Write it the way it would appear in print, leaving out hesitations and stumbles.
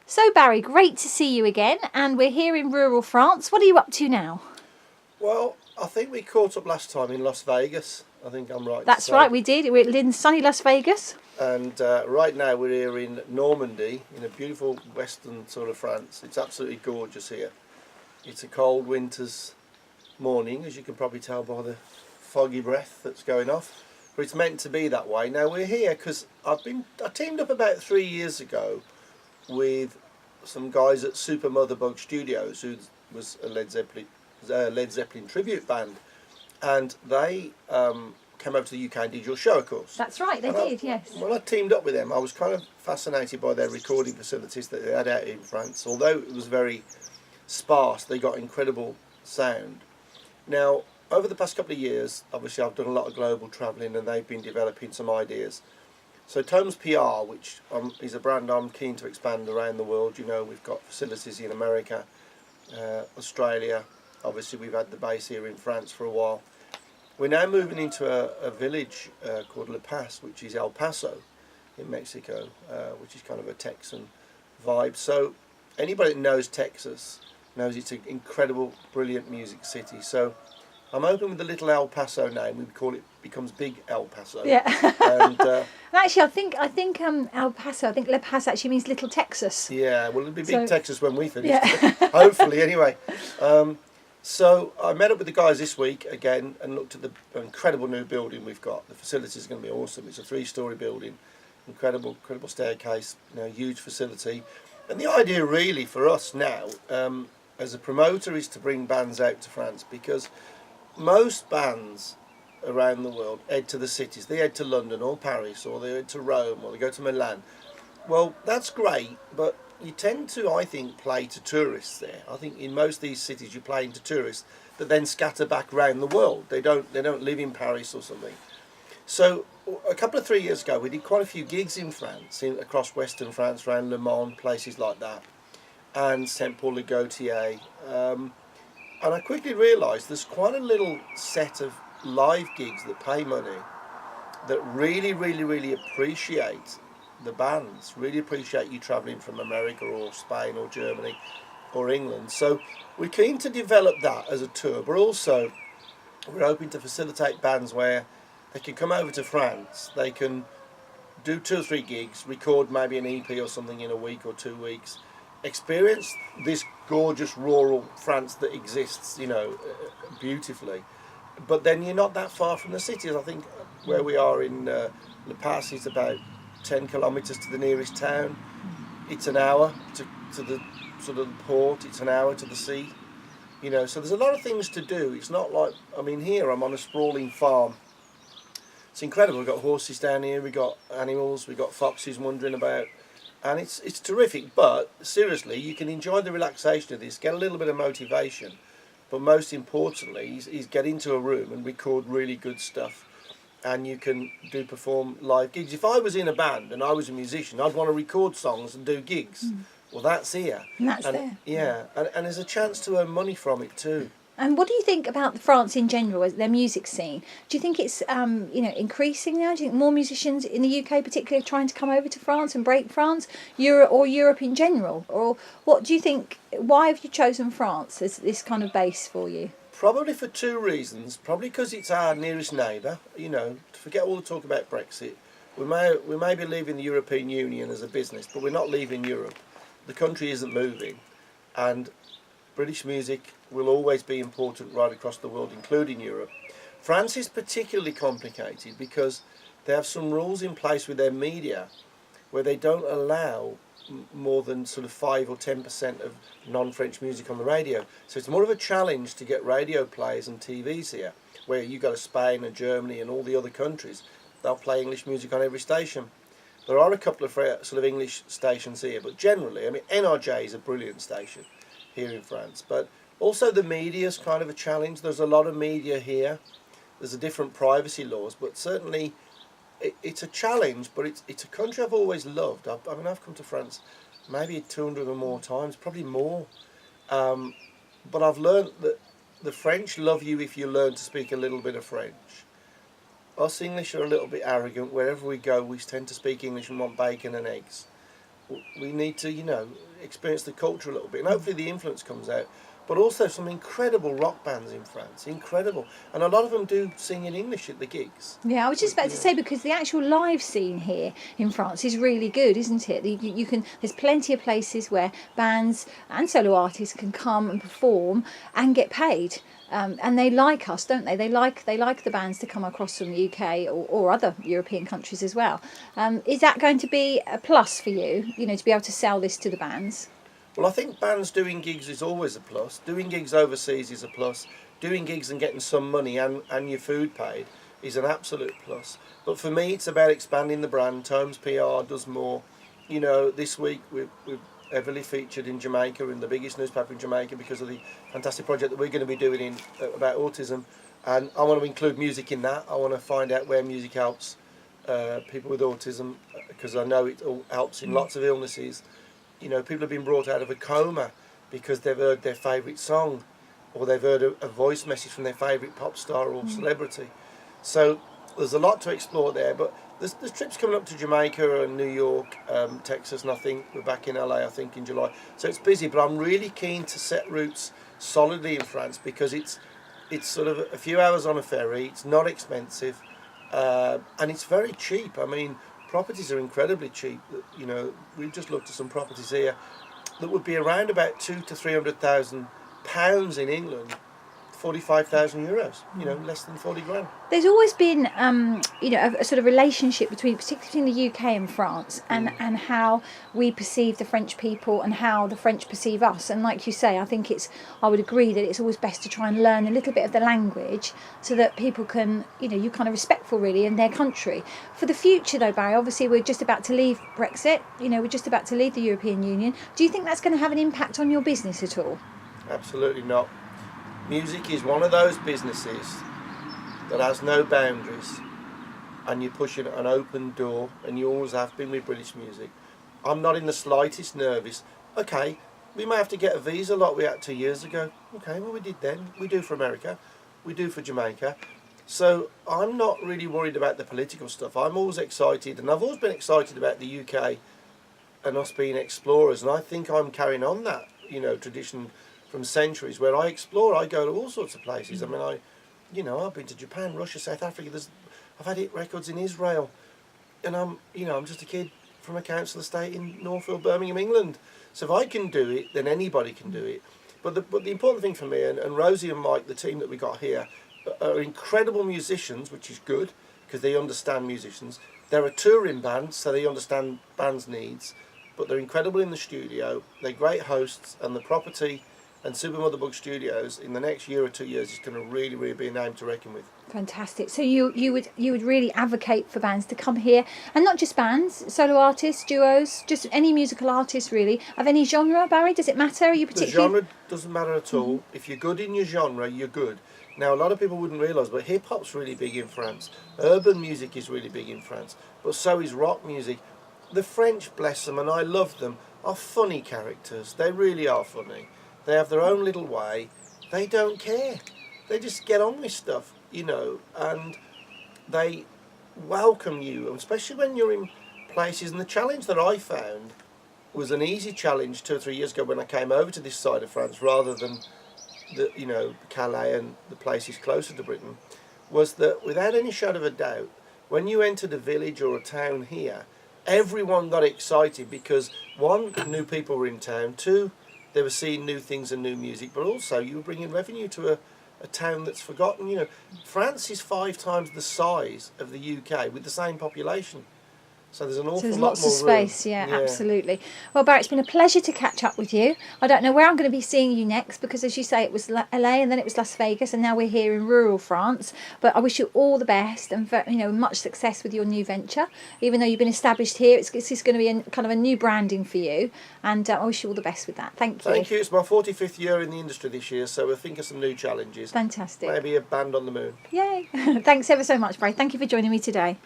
So Barry, great to see you again, and we're here in rural France. What are you up to now? Well, I think we caught up last time in Las Vegas. I think I'm right to That's say. right, we did. We're in sunny Las Vegas. And right now we're here in Normandy, in a beautiful western sort of France. It's absolutely gorgeous here. It's a cold winter's morning, as you can probably tell by the foggy breath that's going off. But it's meant to be that way. Now we're here because I teamed up about 3 years ago with some guys at Super Motherbug Studios, who was a Led Zeppelin tribute band, and they came over to the UK and did your show, of course. That's right, they did, yes. When I teamed up with them, I was kind of fascinated by their recording facilities that they had out in France. Although it was very sparse, they got incredible sound. Now, over the past couple of years, obviously I've done a lot of global travelling, and they've been developing some ideas. So TomesPR, which is a brand I'm keen to expand around the world. You know, we've got facilities in America, Australia. Obviously, we've had the base here in France for a while. We're now moving into a village called La Paz, which is El Paso in Mexico, which is kind of a Texan vibe. So anybody that knows Texas knows it's an incredible, brilliant music city. So I'm hoping with the little El Paso name, we call it becomes Big El Paso. Yeah. And, actually, I think El Paso. I think La Paz actually means Little Texas. yeah, well, it'll be Big So, Texas when we finish. yeah. Hopefully, anyway. So I met up with the guys this week again and looked at the incredible new building we've got. The facility is going to be awesome. It's a 3-story building, incredible staircase, huge facility. And the idea really for us now, as a promoter, is to bring bands out to France, because most bands around the world head to the cities. They head to London or Paris, or they head to Rome, or they go to Milan. Well, that's great, but you tend to, I think, play to tourists there. I think in most of these cities you're playing to tourists that then scatter back around the world. They don't live in Paris or something. So a couple of 3 years ago we did quite a few gigs in France, across western France, around Le Mans, places like that, and Saint-Paul-le-Gaultier. And I quickly realised there's quite a little set of live gigs that pay money that really appreciate the bands, really appreciate you travelling from America or Spain or Germany or England. So we're keen to develop that as a tour, but also we're hoping to facilitate bands where they can come over to France, they can do 2 or 3 gigs, record maybe an EP or something in a week or 2 weeks, experience this gorgeous rural France that exists, beautifully. But then you're not that far from the cities. I think where we are in La Paz is about 10 kilometres to the nearest town. It's an hour to the sort of port. It's an hour to the sea. So there's a lot of things to do. It's not like, here I'm on a sprawling farm. It's incredible. We've got horses down here. We've got animals. We've got foxes wandering about. And it's terrific. But seriously, you can enjoy the relaxation of this, get a little bit of motivation. But most importantly, is get into a room and record really good stuff. And you can perform live gigs. If I was in a band and I was a musician, I'd want to record songs and do gigs. Well, that's here. And that's there. Yeah, and there's a chance to earn money from it too. And what do you think about France in general, as their music scene? Do you think it's increasing now? Do you think more musicians in the UK particularly are trying to come over to France and break France, Europe in general? Or what do you think, why have you chosen France as this kind of base for you? Probably for 2 reasons. Probably because it's our nearest neighbour. To forget all the talk about Brexit. We may be leaving the European Union as a business, but we're not leaving Europe. The country isn't moving, and British music will always be important right across the world, including Europe. France is particularly complicated because they have some rules in place with their media where they don't allow more than sort of 5 or 10% of non-French music on the radio. So it's more of a challenge to get radio players and TVs here, where you go to Spain and Germany and all the other countries, they'll play English music on every station. There are a couple of sort of English stations here, but generally, NRJ is a brilliant station here in France, but also the media is kind of a challenge. There's a lot of media here. There's a different privacy laws, but certainly it's a challenge, but it's a country I've always loved. I've come to France maybe 200 or more times, probably more. But I've learned that the French love you if you learn to speak a little bit of French. Us English are a little bit arrogant. Wherever we go, we tend to speak English and want bacon and eggs. we need to, experience the culture a little bit, and hopefully the influence comes out. But also some incredible rock bands in France, incredible, and a lot of them do sing in English at the gigs. Yeah, I was just about to say, because the actual live scene here in France is really good, isn't it? You can. There's plenty of places where bands and solo artists can come and perform and get paid. And they like us, don't they? They like the bands to come across from the UK or other European countries as well. Is that going to be a plus for you? To be able to sell this to the bands. Well, I think bands doing gigs is always a plus. Doing gigs overseas is a plus. Doing gigs and getting some money and your food paid is an absolute plus. But for me, it's about expanding the brand. TomesPR does more. This week we've heavily featured in Jamaica, in the biggest newspaper in Jamaica, because of the fantastic project that we're going to be doing about autism. And I want to include music in that. I want to find out where music helps people with autism, because I know it all helps in lots of illnesses. People have been brought out of a coma because they've heard their favourite song, or they've heard a voice message from their favourite pop star or celebrity. So there's a lot to explore there, but there's trips coming up to Jamaica and New York, Texas, and I think we're back in LA, I think, in July. So it's busy, but I'm really keen to set roots solidly in France, because it's sort of a few hours on a ferry, it's not expensive, and it's very cheap. I mean, properties are incredibly cheap. We've just looked at some properties here that would be around about £200,000 to £300,000 in England, €45,000. Less than 40 grand. There's always been, a sort of relationship particularly between the UK and France, and how we perceive the French people and how the French perceive us. And like you say, I would agree that it's always best to try and learn a little bit of the language so that people can, you're kind of respectful really in their country. For the future though, Barry, obviously we're just about to leave Brexit, we're just about to leave the European Union. Do you think that's going to have an impact on your business at all? Absolutely not. Music is one of those businesses that has no boundaries, and you're pushing an open door, and you always have been with British music. I'm not in the slightest nervous. Okay, we may have to get a visa like we had 2 years ago. Okay, well, we did then. We do for America. We do for Jamaica. So I'm not really worried about the political stuff. I'm always excited, and I've always been excited about the UK and us being explorers, and I think I'm carrying on that, tradition from centuries, where I explore. I go to all sorts of places. I mean, I've been to Japan, Russia, South Africa. I've had hit records in Israel, and I'm just a kid from a council estate in Northfield, Birmingham, England. So if I can do it, then anybody can do it. But the important thing for me, and Rosie and Mike, the team that we got here, are incredible musicians, which is good because they understand musicians. They're a touring band, so they understand bands' needs. But they're incredible in the studio. They're great hosts, and the property and Super Mother Bug Studios in the next year or 2 years is going to really, really be a name to reckon with. Fantastic. So you would really advocate for bands to come here, and not just bands, solo artists, duos, just any musical artists really, of any genre, Barry? Does it matter? Are you particularly... The genre doesn't matter at all. If you're good in your genre, you're good. Now, a lot of people wouldn't realise, but hip-hop's really big in France. Urban music is really big in France, but so is rock music. The French, bless them, and I love them, are funny characters. They really are funny. They have their own little way. They don't care. They just get on with stuff, and they welcome you, especially when you're in places. And the challenge that I found was an easy challenge 2 or 3 years ago when I came over to this side of France, rather than Calais and the places closer to Britain, was that without any shadow of a doubt, when you entered a village or a town here, everyone got excited because, one, new people were in town, two, they were seeing new things and new music, but also you were bringing revenue to a town that's forgotten. France is 5 times the size of the UK with the same population. So there's an awful lot more room. So there's lots of space, yeah, absolutely. Well, Barry, it's been a pleasure to catch up with you. I don't know where I'm going to be seeing you next, because as you say, it was LA and then it was Las Vegas, and now we're here in rural France. But I wish you all the best and much success with your new venture. Even though you've been established here, it's just going to be kind of a new branding for you. And I wish you all the best with that. Thank you. Thank you. It's my 45th year in the industry this year, so we'll think of some new challenges. Fantastic. Maybe a band on the moon. Yay. Thanks ever so much, Barry. Thank you for joining me today.